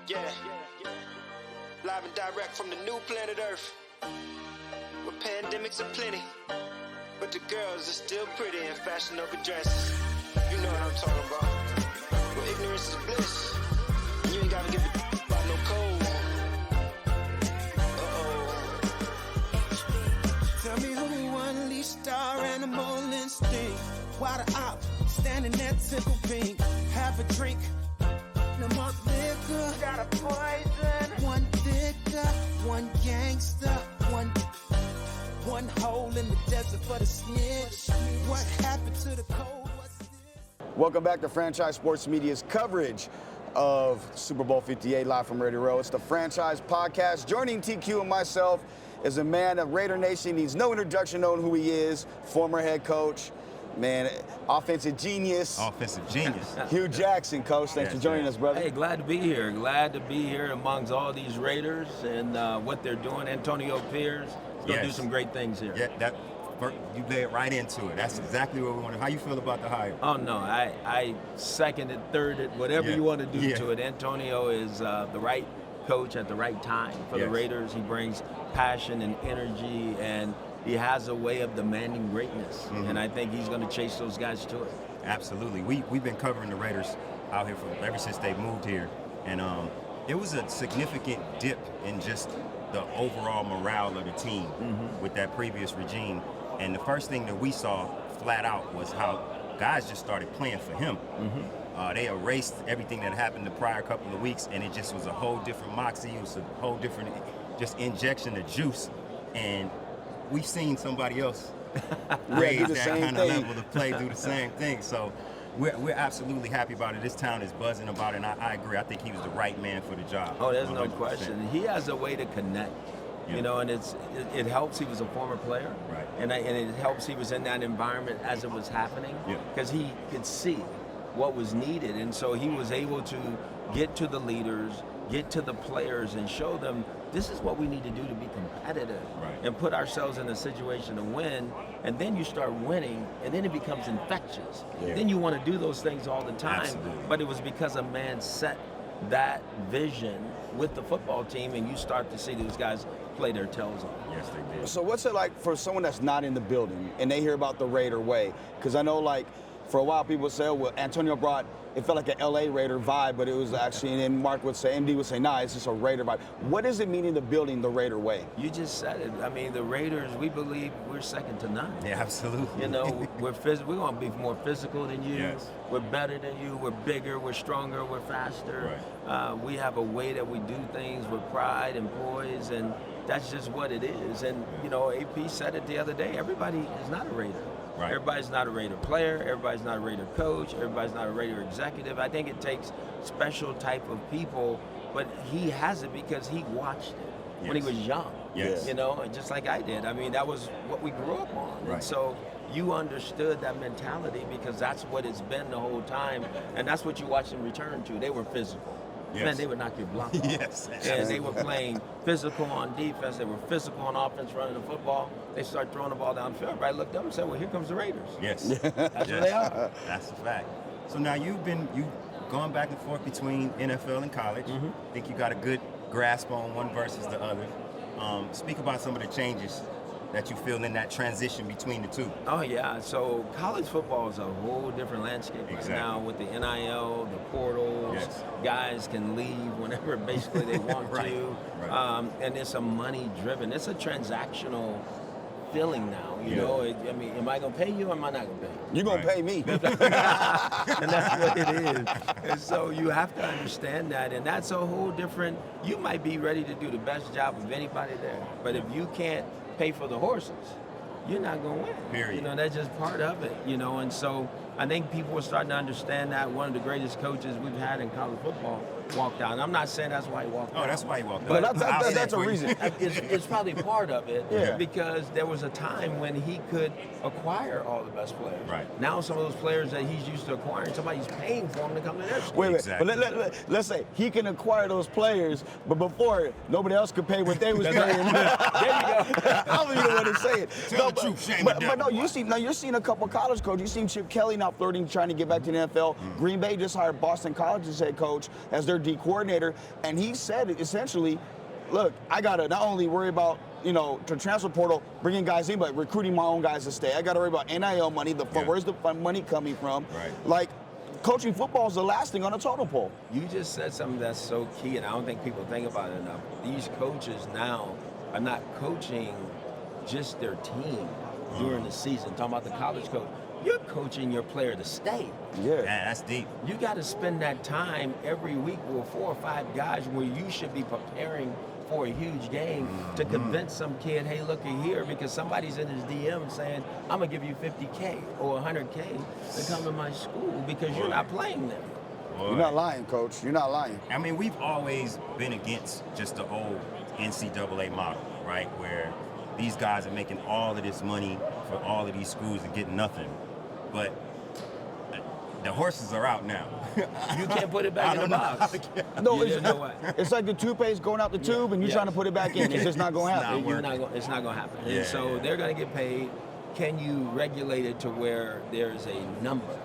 Yeah. Live and direct from the new planet Earth, where pandemics are plenty, but the girls are still pretty in fashionable dresses. You know what I'm talking about. Where ignorance is bliss, and you ain't gotta give a about no code. Tell me who unleashed our animal instinct. Why the op standing there tickle pink? Have a drink, no more liquor. Got a poison. One victor, one gangster, one hole in the desert for the snitch. What happened to the cold? Welcome back to Franchise Sports Media's coverage of Super Bowl 58 live from Radio Row. It's the Franchise Podcast. Joining TQ and myself is a man of Raider Nation needs no introduction knowing who he is, former head coach, man, offensive genius. Hue Jackson, Coach. Thanks for joining us, brother. Hey, glad to be here. Glad to be here amongst all these Raiders and what they're doing. Antonio Pierce is going to do some great things here. Yeah, you lay it right into it. That's exactly what we want to. How you feel about the hire? Oh, no, I seconded, thirded, whatever you want to do to it. Antonio is the right coach at the right time for the Raiders. He brings passion and energy, and he has a way of demanding greatness, and I think he's going to chase those guys to it. Absolutely. We've been covering the Raiders out here ever since they moved here, and it was a significant dip in just the overall morale of the team with that previous regime. And the first thing that we saw flat out was how guys just started playing for him. They erased everything that happened the prior couple of weeks, and it just was a whole different moxie. It was a whole different just injection of juice. And we've seen somebody else raise that kind of level to play, do the same thing. So we're absolutely happy about it. This town is buzzing about it, and I agree. I think he was the right man for the job. Oh, there's 100%. No question. He has a way to connect. You know, and it helps he was a former player, and it helps he was in that environment as it was happening, because he could see what was needed, and so he was able to get to the leaders, get to the players, and show them this is what we need to do to be competitive and put ourselves in a situation to win. And then you start winning, and then it becomes infectious. Then you want to do those things all the time. Absolutely. But it was because a man set that vision with the football team, and you start to see these guys play their tails off. Yes, they did. So what's it like for someone that's not in the building and they hear about the Raider way? Because I know, like, for a while people say, oh, well, Antonio brought, it felt like an LA Raider vibe, but it was actually, and then Mark would say, MD would say, nah, it's just a Raider vibe. What does it mean in the building, the Raider way? You just said it. I mean, the Raiders, we believe we're second to none. Yeah, absolutely. You know, we're going to be more physical than you. Yes. We're better than you. We're bigger. We're stronger. We're faster. We have a way that we do things with pride and poise, and that's just what it is. And, you know, AP said it the other day. Everybody is not a Raider. Everybody's not a Raider player. Everybody's not a Raider coach. Everybody's not a Raider executive. I think it takes special type of people, but he has it because he watched it when he was young. You know, just like I did. I mean, that was what we grew up on. And so you understood that mentality because that's what it's been the whole time, and that's what you watched them return to. They were physical. Man, they would knock your block off. And they were playing physical on defense. They were physical on offense, running the football. They start throwing the ball downfield. Everybody looked up and said, well, here comes the Raiders. That's what they are. That's a fact. So now you've gone back and forth between NFL and college. I think you got a good grasp on one versus the other. Speak about some of the changes that you feel in that transition between the two. Oh, yeah. So college football is a whole different landscape right now with the NIL, the portals. Guys can leave whenever basically they want to. And it's a money-driven. It's a transactional feeling now. You know, I mean, am I going to pay you or am I not going to pay you? You're going to pay me. And that's what it is. And so you have to understand that. And that's a whole different, you might be ready to do the best job of anybody there. But if you can't pay for the horses, you're not going to win. Period. You know, that's just part of it, you know. And so I think people are starting to understand that. One of the greatest coaches we've had in college football walked out. And I'm not saying that's why he walked out. Oh, that's why he walked out. But that's a reason. It's probably part of it because there was a time when he could acquire all the best players. Now some of those players that he's used to acquiring, somebody's paying for them to come to their school. Wait, but let's say he can acquire those players, but before nobody else could pay what they was paying. There you go. I don't even know what to say. Tell the truth, shame the devil. But no, you're seeing a couple college coaches. You seen Chip Kelly now now flirting, trying to get back to the NFL. Green Bay just hired Boston College's head coach as their D coordinator, and he said essentially, look, I got to not only worry about, the transfer portal, bringing guys in, but recruiting my own guys to stay. I got to worry about NIL money, where's the money coming from? Right. Like, coaching football is the last thing on a totem pole. You just said something that's so key, and I don't think people think about it enough. These coaches now are not coaching just their team during the season. Talking about the college coach, you're coaching your player to stay. Yeah. Man, that's deep. You got to spend that time every week with 4 or 5 guys where you should be preparing for a huge game to convince some kid, hey, looky here, because somebody's in his DM saying, I'm going to give you $50K or $100K to come to my school because you're not playing them. You're not lying, Coach. You're not lying. I mean, we've always been against just the old NCAA model, right? Where these guys are making all of this money for all of these schools and getting nothing. But the horses are out now. You can't put it back in the box. No, It's like the toothpaste going out the tube and you're trying to put it back in. It's just not going to happen. It's not going to happen. Yeah, and so they're going to get paid. Can you regulate it to where there's a number?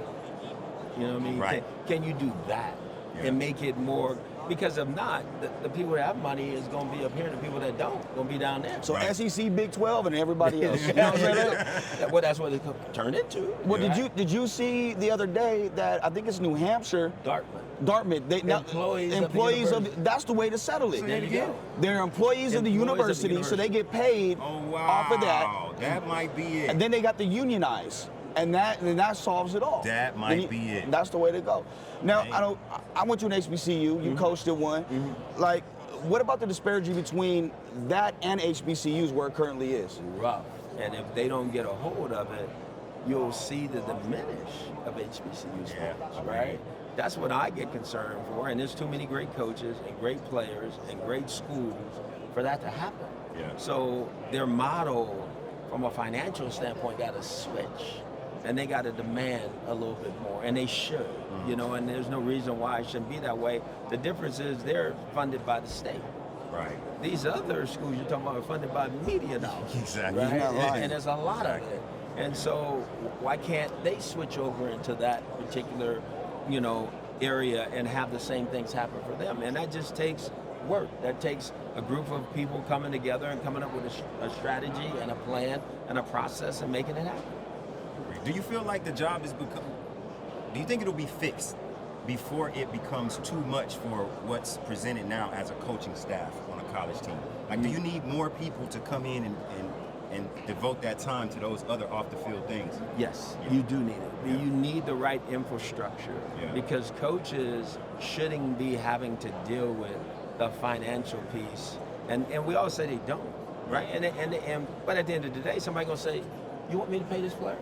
You know what I mean? Right. Can you do that and make it more? Because if not, the people that have money is going to be up here, and the people that don't going to be down there. So SEC, Big 12, and everybody else. You know what I'm saying? Well, that's what it turned into. Well, did you see the other day that I think it's New Hampshire, Dartmouth. They, employees of that's the way to settle it. There you go. They're employees of the university, so they get paid off of that. That might be it. And then they got the unionize. And that solves it all. That might be it. That's the way to go. Now, I went to an HBCU. You coached at one. Like, what about the disparity between that and HBCUs where it currently is? Rough. And if they don't get a hold of it, you'll see the diminish of HBCUs, right? That's what I get concerned for. And there's too many great coaches and great players and great schools for that to happen. Yeah. So their model, from a financial standpoint, got to switch. And they got to demand a little bit more, and they should, and there's no reason why it shouldn't be that way. The difference is they're funded by the state. Right. These other schools you're talking about are funded by media dollars. Exactly. Right? Right. And there's a lot of it. And so why can't they switch over into that particular, area and have the same things happen for them? And that just takes work. That takes a group of people coming together and coming up with a strategy and a plan and a process and making it happen. Do you feel like the job has become, do you think it'll be fixed before it becomes too much for what's presented now as a coaching staff on a college team? Like, do you need more people to come in and devote that time to those other off-the-field things? Yes, you do need it. Yeah. You need the right infrastructure because coaches shouldn't be having to deal with the financial piece. And we all say they don't, right? But at the end of the day, somebody's going to say, you want me to pay this player?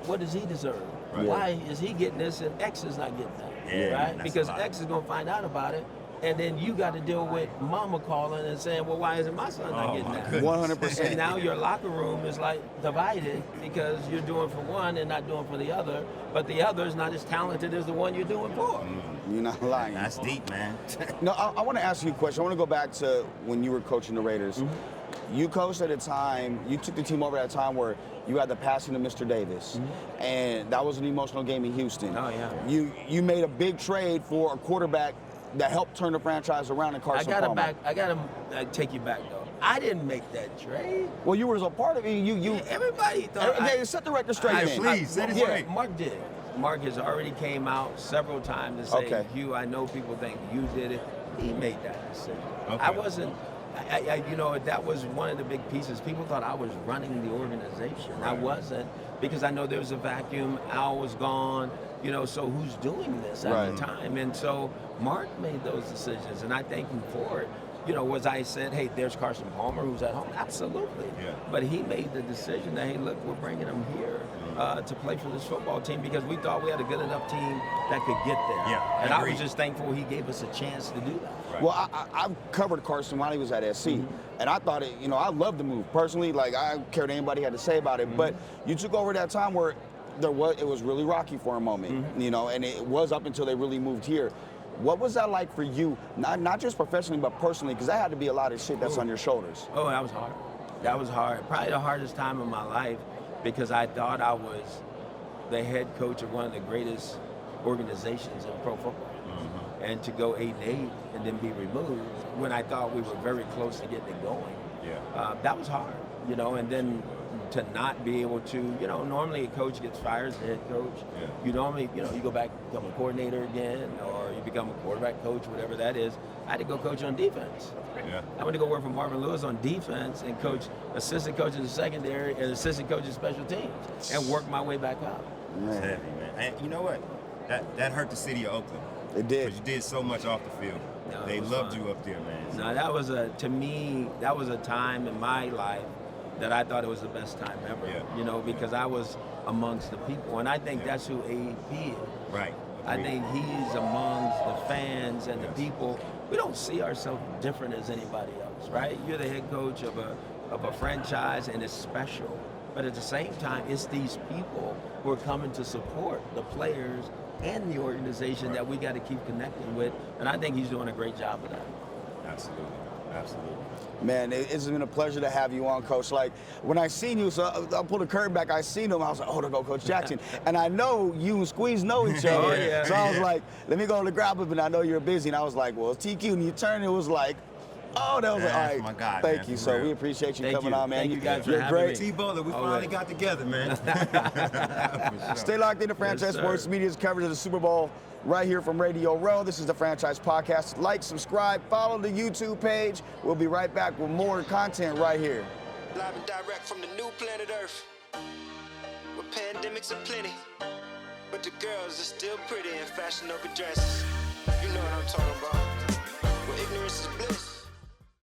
What does he deserve? Right. Why is he getting this and X is not getting that? Right? Because X is going to find out about it, and then you got to deal with mama calling and saying, well, why isn't my son not getting that? 100%. And now your locker room is like divided because you're doing for one and not doing for the other, but the other is not as talented as the one you're doing for. You're not lying. That's deep, man. No, I want to ask you a question. I want to go back to when you were coaching the Raiders. You coached at a time, you took the team over at a time where you had the passing of Mr. Davis, and that was an emotional game in Houston. Oh, yeah. You made a big trade for a quarterback that helped turn the franchise around in Carson Palmer. I got to take you back, though. I didn't make that trade. Well, you were a part of it. Everybody thought. Set the record straight, man. Please, set it straight. Mark did. Mark has already came out several times and say, Hugh, I know people think you did it. He made that decision. Okay. I wasn't. That was one of the big pieces. People thought I was running the organization. Right. I wasn't, because I know there was a vacuum. Al was gone, so who's doing this at the time? And so Mark made those decisions, and I thank him for it. Was I said, hey, there's Carson Palmer who's at home? Absolutely. Yeah. But he made the decision that, hey, look, we're bringing him here to play for this football team because we thought we had a good enough team that could get there. Yeah, and I was just thankful he gave us a chance to do that. Right. Well, I covered Carson while he was at SC, and I thought I loved the move. Personally, like, I don't care what anybody had to say about it, but you took over that time where it was really rocky for a moment, and it was up until they really moved here. What was that like for you, not just professionally, but personally? Because that had to be a lot of shit that's on your shoulders. Oh, that was hard. That was hard. Probably the hardest time of my life because I thought I was the head coach of one of the greatest organizations in pro football. And to go 8-8 and then be removed when I thought we were very close to getting it going. That was hard, you know, and then to not be able to, you know, normally a coach gets fired as the head coach. You normally, you know, you go back, become a coordinator again, or you become a quarterback coach, whatever that is. I had to go coach on defense. I went to go work for Marvin Lewis on defense and coach assistant coach in the secondary and assistant coach in special teams and work my way back up. It's heavy, man. And you know what? That hurt the city of Oakland. It did. Because you did so much off the field. No, they loved you up there, man. No, that was to me, that was a time in my life that I thought it was the best time ever. You know, because I was amongst the people. And I think that's who AP is. Right. I think he's amongst the fans and the people. We don't see ourselves different as anybody else, right? You're the head coach of a franchise, and it's special. But at the same time, it's these people who are coming to support the players and the organization that we got to keep connecting with. And I think he's doing a great job of that. Absolutely. Absolutely. Man, it's been a pleasure to have you on, Coach. Like, when I seen you, so I'll pull the curtain back, I seen him, I was like, oh, there go Coach Jackson. And I know you and Squeeze know each other. So I was like, let me go to grab him, and I know you're busy. And I was like, well, it's TQ. And you turned, it was like, oh, that was like, all right, my God, thank man, you. for So real. we appreciate you Thank coming you. on, man. Thank you guys for You're having great. me. T-Bowler, we finally got together, man. For sure. Stay locked into Franchise sir. Sports Media's coverage of the Super Bowl right here from Radio Row. This is the Franchise Podcast. Like, subscribe, follow the YouTube page. We'll be right back with more content right here. Live and direct from the new planet Earth, where pandemics are plenty, but the girls are still pretty in fashion over dresses. You know what I'm talking about. Where ignorance is bliss.